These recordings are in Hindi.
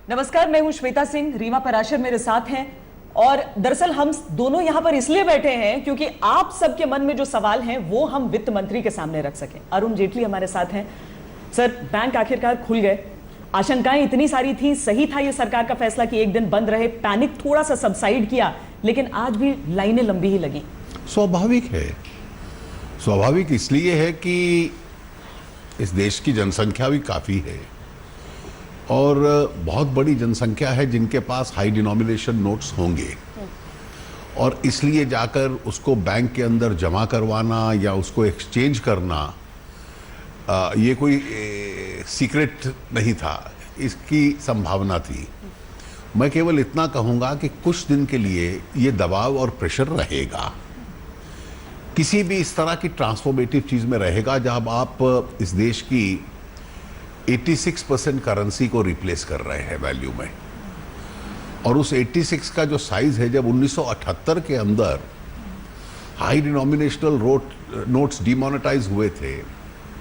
नमस्कार, मैं हूं श्वेता सिंह, रीमा पराशर मेरे साथ हैं। और दरअसल हम दोनों यहां पर इसलिए बैठे हैं क्योंकि आप सबके मन में जो सवाल हैं वो हम वित्त मंत्री के सामने रख सकें। अरुण जेटली हमारे साथ हैं। सर, बैंक आखिरकार खुल गए, आशंकाएं इतनी सारी थी, सही था ये सरकार का फैसला कि एक दिन बंद रहे, पैनिक थोड़ा सा सबसाइड किया, लेकिन आज भी लाइनें लंबी ही लगी। स्वाभाविक है, स्वाभाविक इसलिए है कि इस देश की जनसंख्या भी काफ़ी है और बहुत बड़ी जनसंख्या है जिनके पास हाई डिनोमिनेशन नोट्स होंगे, और इसलिए जाकर उसको बैंक के अंदर जमा करवाना या उसको एक्सचेंज करना ये कोई सीक्रेट नहीं था, इसकी संभावना थी। मैं केवल इतना कहूँगा कि कुछ दिन के लिए ये दबाव और प्रेशर रहेगा, किसी भी इस तरह की ट्रांसफॉर्मेटिव चीज़ में रहेगा जब आप इस देश की 86% करेंसी को रिप्लेस कर रहे हैं वैल्यू में। और उस 86 का जो साइज है, जब 1978 के अंदर हाई डिनोमिनेशनल नोट्स डिमोनेटाइज हुए थे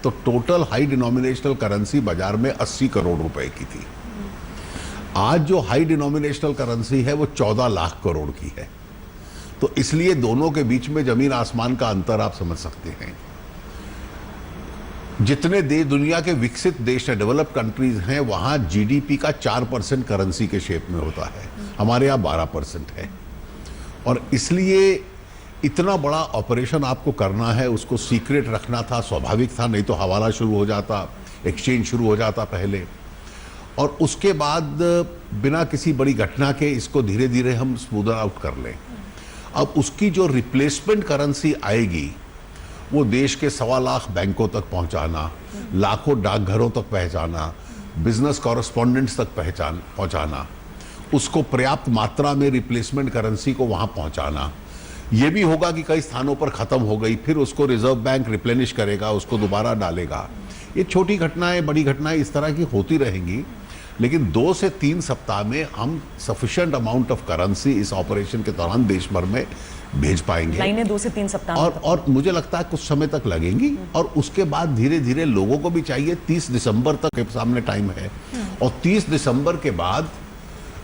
तो टोटल हाई डिनोमिनेशनल करेंसी बाजार में 80 करोड़ रुपए की थी। आज जो हाई डिनोमिनेशनल करेंसी है वो 14 लाख करोड़ की है। तो इसलिए दोनों के बीच में जमीन आसमान का अंतर आप समझ सकते हैं। जितने दुनिया के विकसित देश हैं, डेवलप्ड कंट्रीज हैं, वहां जीडीपी का 4% करेंसी के शेप में होता है, हमारे यहाँ 12% है। और इसलिए इतना बड़ा ऑपरेशन आपको करना है, उसको सीक्रेट रखना था, स्वाभाविक था, नहीं तो हवाला शुरू हो जाता, एक्सचेंज शुरू हो जाता पहले, और उसके बाद बिना किसी बड़ी घटना के इसको धीरे धीरे हम स्मूदर आउट कर लें। अब उसकी जो रिप्लेसमेंट करेंसी आएगी वो देश के 1.25 लाख बैंकों तक पहुंचाना, लाखों डाकघरों तक पहुंचाना, बिजनेस कॉरेस्पॉन्डेंट्स तक पहुंचाना, उसको पर्याप्त मात्रा में रिप्लेसमेंट करेंसी को वहां पहुंचाना। ये भी होगा कि कई स्थानों पर खत्म हो गई, फिर उसको रिजर्व बैंक रिप्लेनिश करेगा, उसको दोबारा डालेगा। ये छोटी घटनाएं, बड़ी घटनाएं इस तरह की होती रहेंगी, लेकिन 2 से 3 सप्ताह में हम सफिशिएंट अमाउंट ऑफ करेंसी इस ऑपरेशन के दौरान देश भर में भेज पाएंगे। लाइनें 2 से 3 सप्ताह और मुझे लगता है कुछ समय तक लगेंगी, और उसके बाद धीरे धीरे लोगों को भी चाहिए। 30 दिसंबर तक के सामने टाइम है, और 30 दिसंबर के बाद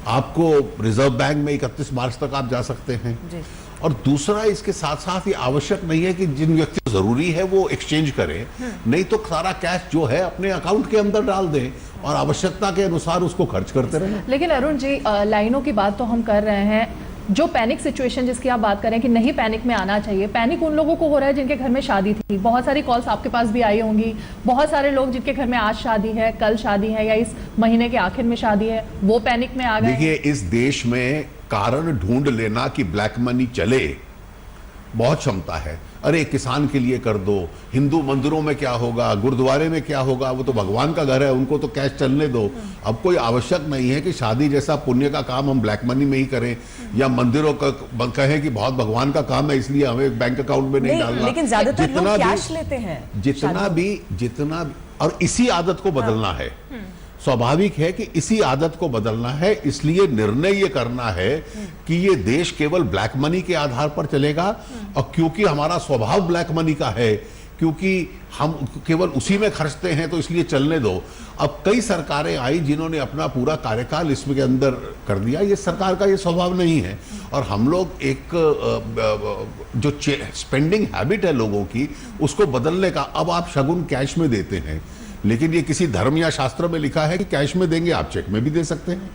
आपको रिजर्व बैंक में 31 मार्च तक आप जा सकते हैं जी। और दूसरा, इसके साथ साथ ये आवश्यक नहीं है कि जिन व्यक्ति को जरूरी है वो एक्सचेंज करें, नहीं तो सारा कैश जो है अपने अकाउंट के अंदर डाल दें और आवश्यकता के अनुसार उसको खर्च करते रहें। लेकिन अरुण जी, लाइनों की बात तो हम कर रहे हैं, जो पैनिक सिचुएशन जिसकी आप बात कर रहे हैं कि नहीं पैनिक में आना चाहिए, पैनिक उन लोगों को हो रहा है जिनके घर में शादी थी। बहुत सारी कॉल्स आपके पास भी आई होंगी, बहुत सारे लोग जिनके घर में आज शादी है, कल शादी है, या इस महीने के आखिर में शादी है, वो पैनिक में आ गए। देखिए, इस देश में कारण ढूंढ लेना कि ब्लैक मनी चले, बहुत क्षमता है। अरे किसान के लिए कर दो, हिंदू मंदिरों में क्या होगा, गुरुद्वारे में क्या होगा, वो तो भगवान का घर है, उनको तो कैश चलने दो। अब कोई आवश्यक नहीं है कि शादी जैसा पुण्य का काम हम ब्लैक मनी में ही करें, या मंदिरों का कहें कि बहुत भगवान का काम है इसलिए हमें बैंक अकाउंट में नहीं डालना। लेकिन ज्यादातर लोग कैश लेते हैं, जितना भी, और इसी आदत को बदलना है। स्वाभाविक है कि इसी आदत को बदलना है, इसलिए निर्णय ये करना है कि ये देश केवल ब्लैक मनी के आधार पर चलेगा, और क्योंकि हमारा स्वभाव ब्लैक मनी का है, क्योंकि हम केवल उसी में खर्चते हैं, तो इसलिए चलने दो। अब कई सरकारें आई जिन्होंने अपना पूरा कार्यकाल इसमें के अंदर कर दिया। ये सरकार का ये स्वभाव नहीं है, और हम लोग एक जो स्पेंडिंग हैबिट है लोगों की, उसको बदलने का। अब आप शगुन कैश में देते हैं, लेकिन ये किसी धर्म या शास्त्र में लिखा है कि कैश में देंगे, आप चेक में भी दे सकते हैं।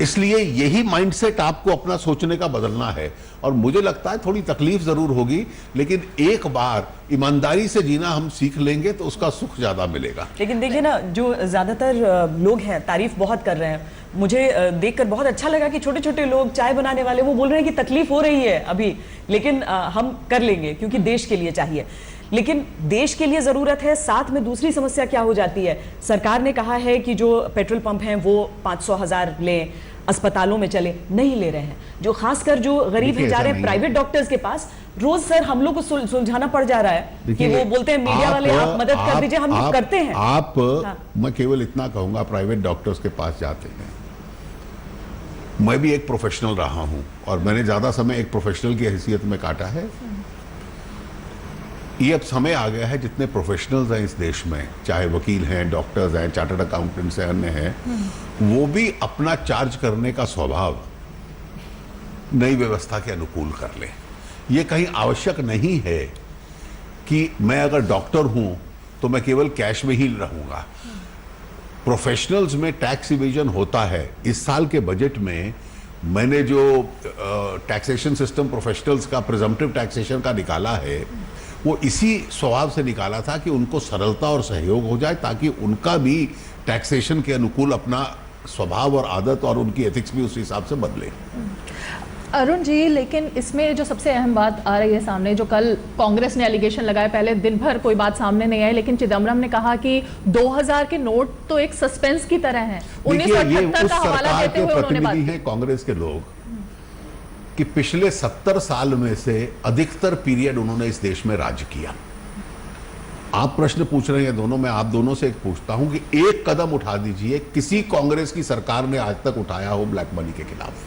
इसलिए यही माइंडसेट आपको अपना सोचने का बदलना है, और मुझे लगता है थोड़ी तकलीफ जरूर होगी, लेकिन एक बार ईमानदारी से जीना हम सीख लेंगे तो उसका सुख ज्यादा मिलेगा। लेकिन देखिए ना, जो ज्यादातर लोग हैं तारीफ बहुत कर रहे हैं, मुझे देखकर बहुत अच्छा लगा कि छोटे छोटे लोग, चाय बनाने वाले, वो बोल रहे हैं कि तकलीफ हो रही है अभी, लेकिन हम कर लेंगे क्योंकि देश के लिए चाहिए। लेकिन देश के लिए जरूरत है, साथ में दूसरी समस्या क्या हो जाती है, सरकार ने कहा है कि जो पेट्रोल पंप हैं वो 500,000 लें, अस्पतालों में चले, नहीं ले रहे हैं। जो खासकर जो गरीब हैं जा रहे हैं प्राइवेट डॉक्टर्स के पास, रोज सर हम लोग को सुलझाना पड़ जा रहा है कि वो बोलते हैं मीडिया वाले आप मदद कर दीजिए, हम लोग करते हैं। हाँ। मैं केवल इतना कहूंगा, प्राइवेट डॉक्टर्स के पास जाते हैं, मैं भी एक प्रोफेशनल रहा हूं और मैंने ज्यादा समय एक प्रोफेशनल की हैसियत में काटा है। ये अब समय आ गया है, जितने प्रोफेशनल्स हैं इस देश में, चाहे वकील हैं, डॉक्टर्स हैं, चार्टर्ड अकाउंटेंट्स हैं, अन्य हैं, वो भी अपना चार्ज करने का स्वभाव नई व्यवस्था के अनुकूल कर ले। ये कहीं आवश्यक नहीं है कि मैं अगर डॉक्टर हूं तो मैं केवल कैश में ही रहूंगा। प्रोफेशनल्स में टैक्स इवेजन होता है। इस साल के बजट में मैंने जो टैक्सेशन सिस्टम प्रोफेशनल्स का प्रिजम्पटिव टैक्सेशन का निकाला है, वो इसी स्वभाव से निकाला था कि उनको सरलता और सहयोग हो जाए, ताकि उनका भी टैक्सेशन के अनुकूल अपना स्वभाव और आदत और उनकी एथिक्स भी उस हिसाब से बदले। अरुण जी, लेकिन इसमें जो सबसे अहम बात आ रही है सामने, जो कल कांग्रेस ने एलिगेशन लगाए, पहले दिन भर कोई बात सामने नहीं आई, लेकिन चिदम्बरम ने कहा कि 2000 के नोट तो एक सस्पेंस की तरह हैं। 1978 का हवाला देते हुए उन्होंने बात की। कांग्रेस के लोग कि पिछले 70 साल में से अधिकतर पीरियड उन्होंने इस देश में राज किया। आप प्रश्न पूछ रहे हैं दोनों, मैं आप दोनों से एक पूछता हूं कि एक कदम उठा दीजिए, किसी कांग्रेस की सरकार ने आज तक उठाया हो ब्लैक मनी के खिलाफ।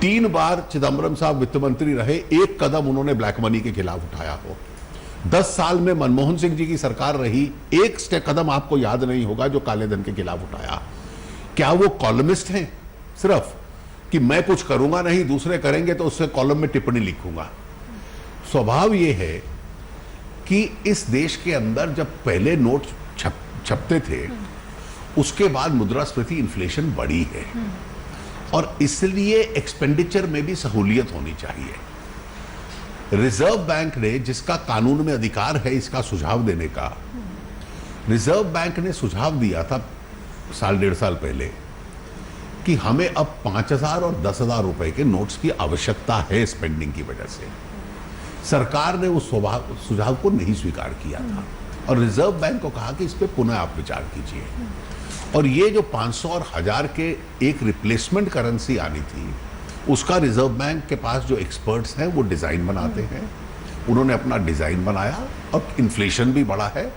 3 बार चिदम्बरम साहब वित्त मंत्री रहे, एक कदम उन्होंने ब्लैक मनी के खिलाफ उठाया हो। 10 साल में मनमोहन सिंह जी की सरकार रही, एक कदम आपको याद नहीं होगा जो काले धन के खिलाफ उठाया। क्या वो कॉलमिस्ट हैं सिर्फ कि मैं कुछ करूंगा नहीं, दूसरे करेंगे तो उससे कॉलम में टिप्पणी लिखूंगा? स्वभाव ये है कि इस देश के अंदर जब पहले नोट छपते थे, उसके बाद मुद्रास्फीति इन्फ्लेशन बढ़ी है, और इसलिए एक्सपेंडिचर में भी सहूलियत होनी चाहिए। रिजर्व बैंक ने, जिसका कानून में अधिकार है इसका सुझाव देने का, रिजर्व बैंक ने सुझाव दिया था 1.5 साल पहले कि हमें अब 5,000 और 10,000 रुपए के नोट्स की आवश्यकता है स्पेंडिंग की वजह से। सरकार ने उस सुझाव को नहीं स्वीकार किया था और रिजर्व बैंक को कहा कि इस पर पुनः आप विचार कीजिए। और ये जो 500 और 1000 के एक रिप्लेसमेंट करेंसी आनी थी, उसका रिजर्व बैंक के पास जो एक्सपर्ट्स हैं वो डिज़ाइन बनाते हैं। उन्होंने अपना डिज़ाइन बनाया और इन्फ्लेशन भी बढ़ा है,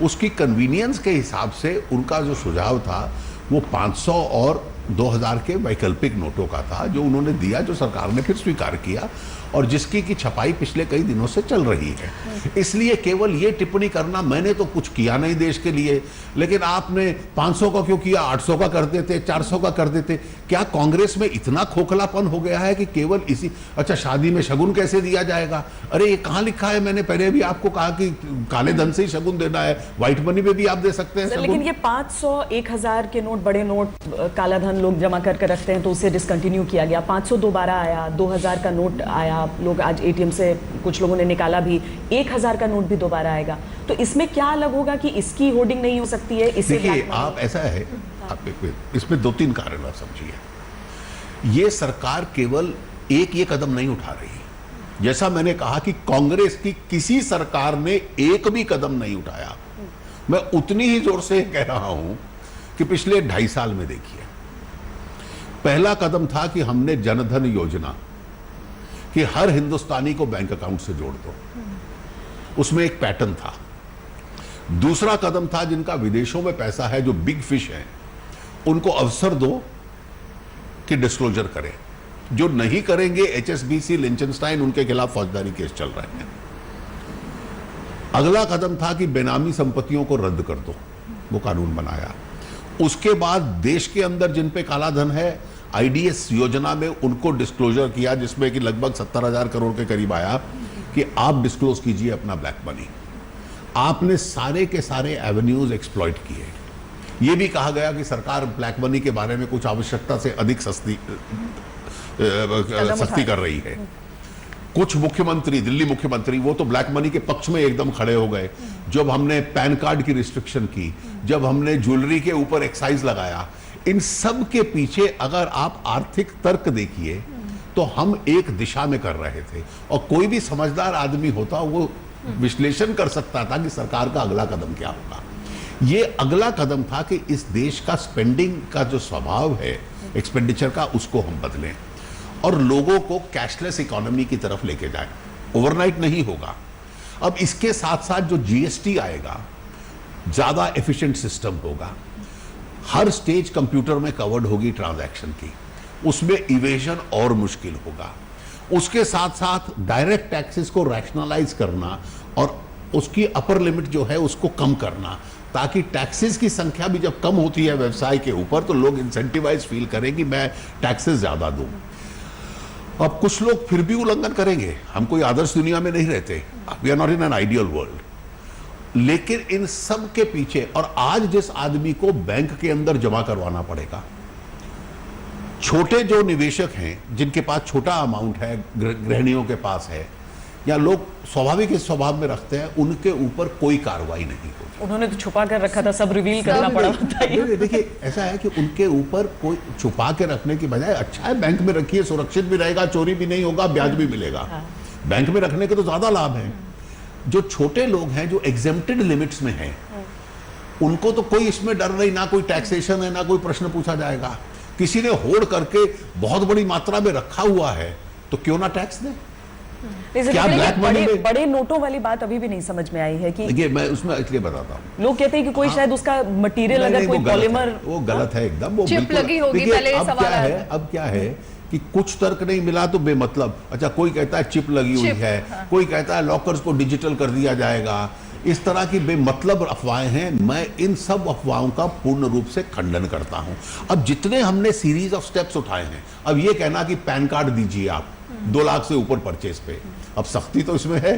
उसकी कन्वीनियंस के हिसाब से उनका जो सुझाव था वो 500 और 2000 के वैकल्पिक नोटों का था, जो उन्होंने दिया, जो सरकार ने फिर स्वीकार किया और जिसकी की छपाई पिछले कई दिनों से चल रही है। इसलिए केवल ये टिप्पणी करना, मैंने तो कुछ किया नहीं देश के लिए, लेकिन आपने 500 का क्यों किया, 800 का कर देते, 400 का कर देते। क्या कांग्रेस में इतना खोखलापन हो गया है कि केवल इसी, अच्छा शादी में शगुन कैसे दिया जाएगा? अरे ये कहाँ लिखा है? मैंने पहले भी आपको कहा कि काले धन से ही शगुन देना है, व्हाइट मनी में भी आप दे सकते हैं। लेकिन ये 500, 1000 के नोट, बड़े नोट काला धन लोग जमा कर रखते हैं, तो उसे डिसकंटिन्यू किया गया। 500 दोबारा आया, 2000 का नोट आया, लोग आज एटीएम से कुछ लोगों ने निकाला भी, 1000 का नोट भी दोबारा आएगा। तो इसमें क्या अलग होगा कि इसकी होर्डिंग नहीं हो सकती है? इसे देखिए, आप ऐसा है, आप इसमें 2-3 कारण आप समझिए। ये सरकार केवल एक ये कदम नहीं उठा रही। जैसा मैंने कहा कि कांग्रेस की किसी सरकार ने एक भी कदम नहीं उठाया। मैं उतनी ही जोर से कह रहा हूं कि पिछले 2.5 साल में देखिए, पहला कदम था कि हमने जनधन योजना कि हर हिंदुस्तानी को बैंक अकाउंट से जोड़ दो, उसमें एक पैटर्न था। दूसरा कदम था जिनका विदेशों में पैसा है, जो बिग फिश है, उनको अवसर दो कि डिस्क्लोजर करें। जो नहीं करेंगे, HSBC, लिंचनस्टाइन, उनके खिलाफ फौजदारी केस चल रहे हैं। अगला कदम था कि बेनामी संपत्तियों को रद्द कर दो, वो कानून बनाया। उसके बाद देश के अंदर जिन पे काला धन है, IDS योजना में उनको डिस्क्लोजर किया, जिसमें कि लगभग 70,000 करोड़ के करीब आया कि आप डिस्क्लोज कीजिए अपना ब्लैक मनी। आपने सारे के सारे एवेन्यूज एक्सप्लॉइट किए। ये भी कहा गया कि सरकार ब्लैक मनी के बारे में कुछ आवश्यकता से अधिक सख्ती कर रही है। कुछ मुख्यमंत्री, दिल्ली मुख्यमंत्री, वो तो ब्लैक मनी के पक्ष में एकदम खड़े हो गए। जब हमने पैन कार्ड की रिस्ट्रिक्शन की, जब हमने ज्वेलरी के ऊपर एक्साइज लगाया, इन सब के पीछे अगर आप आर्थिक तर्क देखिए तो हम एक दिशा में कर रहे थे, और कोई भी समझदार आदमी होता वो विश्लेषण कर सकता था कि सरकार का अगला कदम क्या होगा। ये अगला कदम था कि इस देश का स्पेंडिंग का जो स्वभाव है, एक्सपेंडिचर का, उसको हम बदलें और लोगों को कैशलेस इकोनॉमी की तरफ लेके जाएं। ओवरनाइट नहीं होगा। अब इसके साथ साथ जो GST आएगा, ज्यादा एफिशिएंट सिस्टम होगा, हर स्टेज कंप्यूटर में कवर्ड होगी ट्रांजैक्शन की, उसमें इवेजन और मुश्किल होगा। उसके साथ साथ डायरेक्ट टैक्सेस को रैशनलाइज करना और उसकी अपर लिमिट जो है उसको कम करना, ताकि टैक्सेस की संख्या भी जब कम होती है व्यवसाय के ऊपर तो लोग इंसेंटिवाइज फील करें कि मैं टैक्सेस ज्यादा दूं। अब कुछ लोग फिर भी उल्लंघन करेंगे, हम कोई आदर्श दुनिया में नहीं रहते, we are not in an ideal world, लेकिन इन सब के पीछे, और आज जिस आदमी को बैंक के अंदर जमा करवाना पड़ेगा, छोटे जो निवेशक हैं जिनके पास छोटा अमाउंट है, गृहिणियों के पास है, या लोग स्वाभाविक इस स्वभाव में रखते हैं, उनके ऊपर कोई कार्रवाई नहीं होती। उन्होंने तो छुपा कर रखा था, सब रिवील करना पड़ा होता है। देखिए ऐसा है कि उनके ऊपर कोई छुपा के रखने की बजाय अच्छा है बैंक में रखिए, सुरक्षित भी रहेगा, चोरी भी नहीं होगा, ब्याज भी मिलेगा। बैंक में रखने के तो ज्यादा लाभ है। जो छोटे लोग हैं जो एग्जेम्प्टेड लिमिट्स में हैं, उनको तो कोई इसमें डर नहीं, ना कोई टैक्सेशन है, ना कोई प्रश्न पूछा जाएगा। किसी ने होड़ करके बहुत बड़ी मात्रा में रखा हुआ है तो क्यों ना टैक्स दे। क्या ब्लैक मनी में बड़े नोटों वाली बात अभी भी नहीं समझ में आई है कि देखिए मैं उसमें इसलिए बताता हूँ, लोग कहते हैं कि कोई शायद उसका मटेरियल अगर कोई पॉलीमर, वो गलत है एकदम, वो चिप लगी होगी। पहले अब क्या है, अब क्या है कि कुछ तर्क नहीं मिला तो बेमतलब, अच्छा कोई कहता है चिप लगी हुई है, कोई कहता है लॉकर्स को डिजिटल कर दिया जाएगा, इस तरह की बेमतलब अफवाहें हैं। मैं इन सब अफवाहों का पूर्ण रूप से खंडन करता हूं। अब जितने हमने सीरीज ऑफ स्टेप्स उठाए हैं, अब ये कहना कि पैन कार्ड दीजिए आप 2 लाख से ऊपर परचेज पे, अब सख्ती तो इसमें है,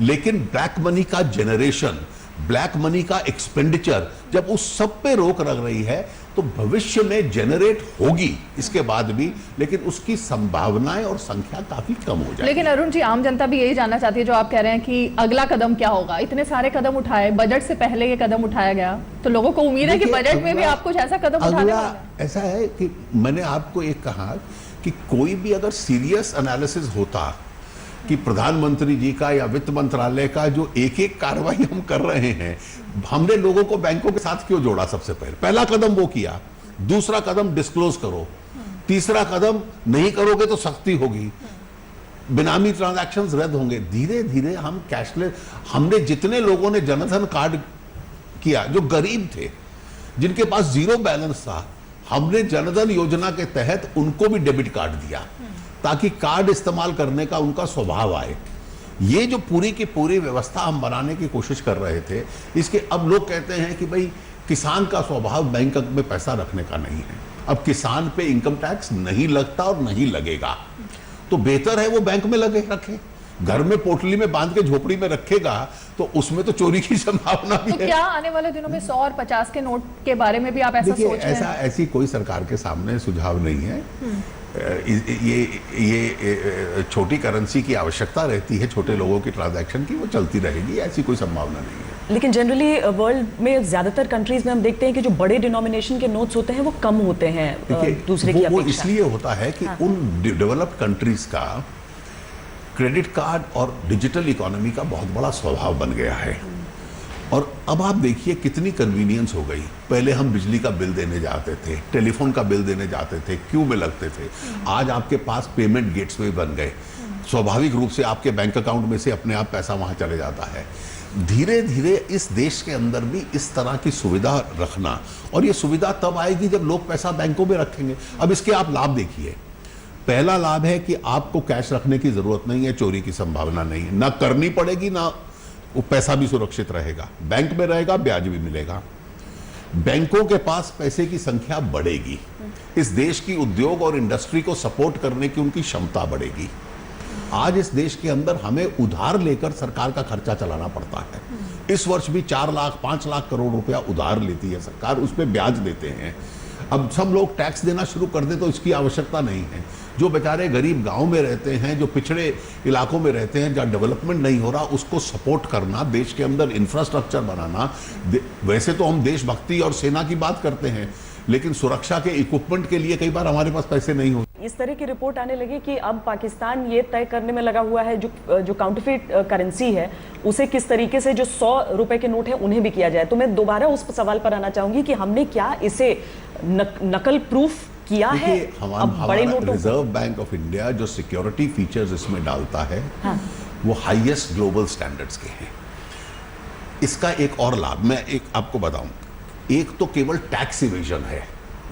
लेकिन ब्लैक मनी का जनरेशन, ब्लैक मनी का एक्सपेंडिचर जब उस सब पे रोक लग रही है तो भविष्य में जनरेट होगी इसके बाद भी, लेकिन उसकी संभावनाएं और संख्या काफी कम हो जाएगी। लेकिन अरुण जी, आम जनता भी यही जानना चाहती है, जो आप कह रहे हैं कि अगला कदम क्या होगा। इतने सारे कदम उठाए, बजट से पहले ये कदम उठाया गया, तो लोगों को उम्मीद है कि बजट में भी आप कुछ ऐसा कदम उठाने वाले हैं। ऐसा है कि मैंने आपको एक कहा कि कोई भी अगर सीरियस एनालिसिस होता कि प्रधानमंत्री जी का या वित्त मंत्रालय का जो एक एक कार्रवाई हम कर रहे हैं, हमने लोगों को बैंकों के साथ क्यों जोड़ा। सबसे पहला कदम वो किया, दूसरा कदम डिस्क्लोज करो, तीसरा कदम नहीं करोगे तो सख्ती होगी, बिनामी ट्रांजैक्शंस रद्द होंगे। धीरे धीरे हम कैशलेस, हमने जितने लोगों ने जनधन कार्ड किया जो गरीब थे, जिनके पास 0 बैलेंस था, हमने जनधन योजना के तहत उनको भी डेबिट कार्ड दिया ताकि कार्ड इस्तेमाल करने का उनका स्वभाव आए। ये जो पूरी की पूरी व्यवस्था हम बनाने की कोशिश कर रहे थे, इसके अब लोग कहते हैं कि भाई किसान का स्वभाव बैंक में पैसा रखने का नहीं है। अब किसान पे इनकम टैक्स नहीं लगता और नहीं लगेगा, तो बेहतर है वो बैंक में लगे रखे। घर में पोटली में बांध के झोपड़ी में रखेगा तो उसमें तो चोरी की संभावना भी है। क्या आने वाले दिनों में 100 और 50 के नोट के बारे में भी आप ऐसा सोच रहे हैं? ऐसी कोई सरकार के सामने सुझाव नहीं है। ये छोटी करेंसी की आवश्यकता रहती है, छोटे लोगों की ट्रांजैक्शन की, वो चलती रहेगी, ऐसी कोई संभावना नहीं है। लेकिन जनरली वर्ल्ड में ज्यादातर कंट्रीज में हम देखते हैं कि जो बड़े डिनोमिनेशन के नोट्स होते हैं वो कम होते हैं दूसरे की वो अपेक्षा। इसलिए होता है कि उन डेवलप्ड कंट्रीज का क्रेडिट कार्ड और डिजिटल इकोनॉमी का बहुत बड़ा स्वभाव बन गया है। और अब आप देखिए कितनी कन्वीनियंस हो गई। पहले हम बिजली का बिल देने जाते थे, टेलीफोन का बिल देने जाते थे, क्यू में लगते थे। आज आपके पास पेमेंट गेट्स भी बन गए, स्वाभाविक रूप से आपके बैंक अकाउंट में से अपने आप पैसा वहां चले जाता है। धीरे धीरे इस देश के अंदर भी इस तरह की सुविधा रखना, और ये सुविधा तब आएगी जब लोग पैसा बैंकों में रखेंगे। अब इसके आप लाभ देखिए। पहला लाभ है कि आपको कैश रखने की जरूरत नहीं है, चोरी की संभावना नहीं है, ना करनी पड़ेगी, ना वो पैसा भी सुरक्षित रहेगा, बैंक में रहेगा, ब्याज भी मिलेगा। बैंकों के पास पैसे की संख्या बढ़ेगी, इस देश की उद्योग और इंडस्ट्री को सपोर्ट करने की उनकी क्षमता बढ़ेगी। आज इस देश के अंदर हमें उधार लेकर सरकार का खर्चा चलाना पड़ता है। इस वर्ष भी 4 लाख 5 लाख करोड़ रुपया उधार लेती है सरकार, उस पर ब्याज देते हैं। अब सब लोग टैक्स देना शुरू कर दे तो इसकी आवश्यकता नहीं है। जो बेचारे गरीब गांव में रहते हैं, जो पिछड़े इलाकों में रहते हैं, जहाँ डेवलपमेंट नहीं हो रहा, उसको सपोर्ट करना, देश के अंदर इंफ्रास्ट्रक्चर बनाना। वैसे तो हम देशभक्ति और सेना की बात करते हैं, लेकिन सुरक्षा के इक्विपमेंट के लिए कई बार हमारे पास पैसे नहीं होते। इस तरह की रिपोर्ट आने लगी कि अब पाकिस्तान ये तय करने में लगा हुआ है जो काउंटरफीट करेंसी है उसे किस तरीके से जो 100 रुपए के नोट है उन्हें भी किया जाए। तो मैं दोबारा उस सवाल पर आना चाहूंगी कि हमने क्या इसे नकल प्रूफ किया है? हमारा रिजर्व बैंक ऑफ इंडिया जो सिक्योरिटी फीचर्स इसमें डालता है, हाँ, वो हाईएस्ट ग्लोबल स्टैंडर्ड्स के हैं। इसका एक और लाभ मैं आपको बताऊं, एक तो केवल टैक्स इवेजन है,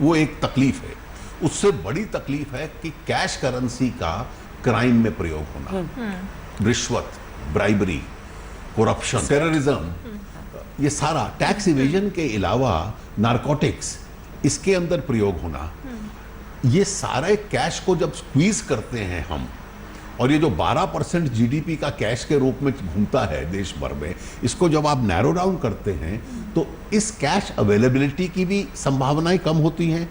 वो एक तकलीफ है। उससे बड़ी तकलीफ है कि कैश करेंसी का क्राइम में प्रयोग होना, रिश्वत, ब्राइबरी, करप्शन, टेररिज्म, ये सारा टैक्स इवेजन के अलावा नारकोटिक्स, इसके अंदर प्रयोग होना, ये सारे कैश को जब स्क्वीज करते हैं हम, और ये जो 12% जीडीपी का कैश के रूप में घूमता है देश भर में, इसको जब आप नैरो डाउन करते हैं तो इस कैश अवेलेबिलिटी की भी संभावनाएं कम होती हैं,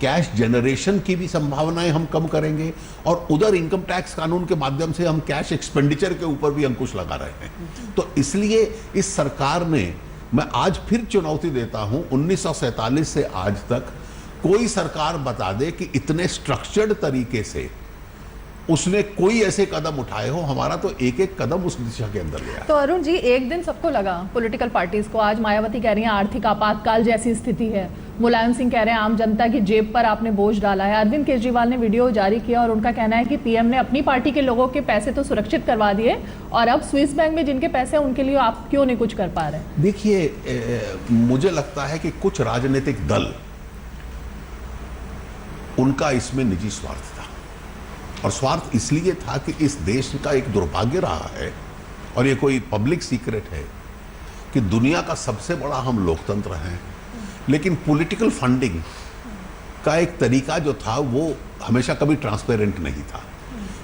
कैश जनरेशन की भी संभावनाएं हम कम करेंगे, और उधर इनकम टैक्स कानून के माध्यम से हम कैश एक्सपेंडिचर के ऊपर भी अंकुश लगा रहे हैं। तो इसलिए इस सरकार ने, मैं आज फिर चुनौती देता हूं, 1947 से आज तक कोई सरकार बता दे कि इतने स्ट्रक्चर्ड तरीके से उसने कोई ऐसे कदम उठाए हो। हमारा तो एक एक कदम उस दिशा के अंदर गया। तो अरुण जी, एक दिन सबको लगा पॉलिटिकल पार्टीज को, आज मायावती कह रही हैं आर्थिक आपातकाल जैसी स्थिति है, मुलायम सिंह कह रहे हैं आम जनता की जेब पर आपने बोझ डाला है, अरविंद केजरीवाल ने वीडियो जारी किया और उनका कहना है कि पीएम ने अपनी पार्टी के लोगों के पैसे तो सुरक्षित करवा दिए और अब स्विस बैंक में जिनके पैसे हैं उनके लिए आप क्यों नहीं कुछ कर पा रहे? देखिए, मुझे लगता है कि कुछ राजनीतिक दल, उनका इसमें निजी स्वार्थ था, और स्वार्थ इसलिए था कि इस देश का एक दुर्भाग्य रहा है, और ये कोई पब्लिक सीक्रेट है, कि दुनिया का सबसे बड़ा हम लोकतंत्र हैं, लेकिन पॉलिटिकल फंडिंग का एक तरीका जो था वो हमेशा कभी ट्रांसपेरेंट नहीं था।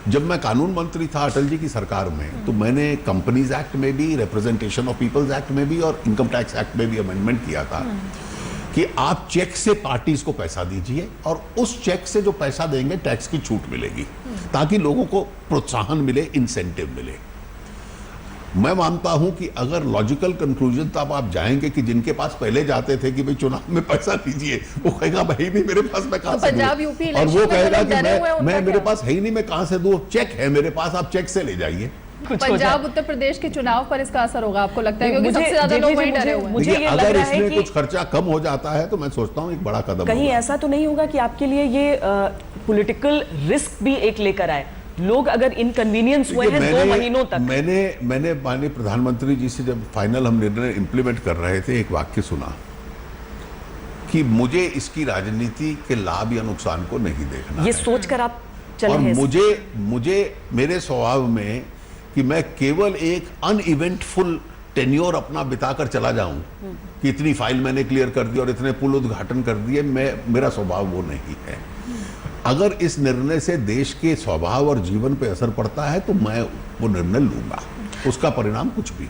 जब मैं कानून मंत्री था अटल जी की सरकार में, तो मैंने कंपनीज एक्ट में भी, रिप्रेजेंटेशन ऑफ पीपल्स एक्ट में भी और इनकम टैक्स एक्ट में भी अमेंडमेंट किया था कि आप चेक से पार्टीज को पैसा दीजिए और उस चेक से जो पैसा देंगे टैक्स की छूट मिलेगी, ताकि लोगों को प्रोत्साहन मिले, इंसेंटिव मिले। मैं मानता हूं कि अगर लॉजिकल कंक्लूजन तब आप जाएंगे कि जिनके पास पहले जाते थे कि भाई चुनाव में पैसा दीजिए, वो कहेगा भाई भी मेरे पास, मैं कहां से दूं, और वो कहेगा कि मैं मेरे पास है ही नहीं, मैं कहां से दूं, चेक है मेरे पास, आप चेक से ले जाइए। पंजाब उत्तर प्रदेश के चुनाव पर इसका असर होगा, आपको लगता है? क्योंकि सबसे ज्यादा लोग वही डरे हुए हैं। मुझे ये लग अगर रहा है इसमें कि कुछ खर्चा कम हो जाता है तो मैं सोचता हूं एक बड़ा कदम कहीं होगा। ऐसा तो नहीं होगा कि आपके लिए ये पॉलिटिकल रिस्क भी एक लेकर आए, लोग अगर इनकन्वीनियंस हुए हैं 2 महीनों तक। मैंने माननीय प्रधानमंत्री जी से जब फाइनल हम निर्णय इंप्लीमेंट कर रहे थे, एक वाक्य सुना कि मुझे इसकी राजनीति के लाभ या नुकसान को नहीं देखना, ये सोचकर आप चले और हैं। मुझे मेरे स्वभाव में कि मैं केवल एक अनइवेंटफुल टेन्योर अपना बिताकर चला जाऊं कि इतनी फाइल मैंने क्लियर कर दी और इतने पुल उद्घाटन कर दिए, मेरा स्वभाव वो नहीं है। अगर इस निर्णय से देश के स्वभाव और जीवन पे असर पड़ता है तो मैं वो निर्णय लूंगा, उसका परिणाम कुछ भी।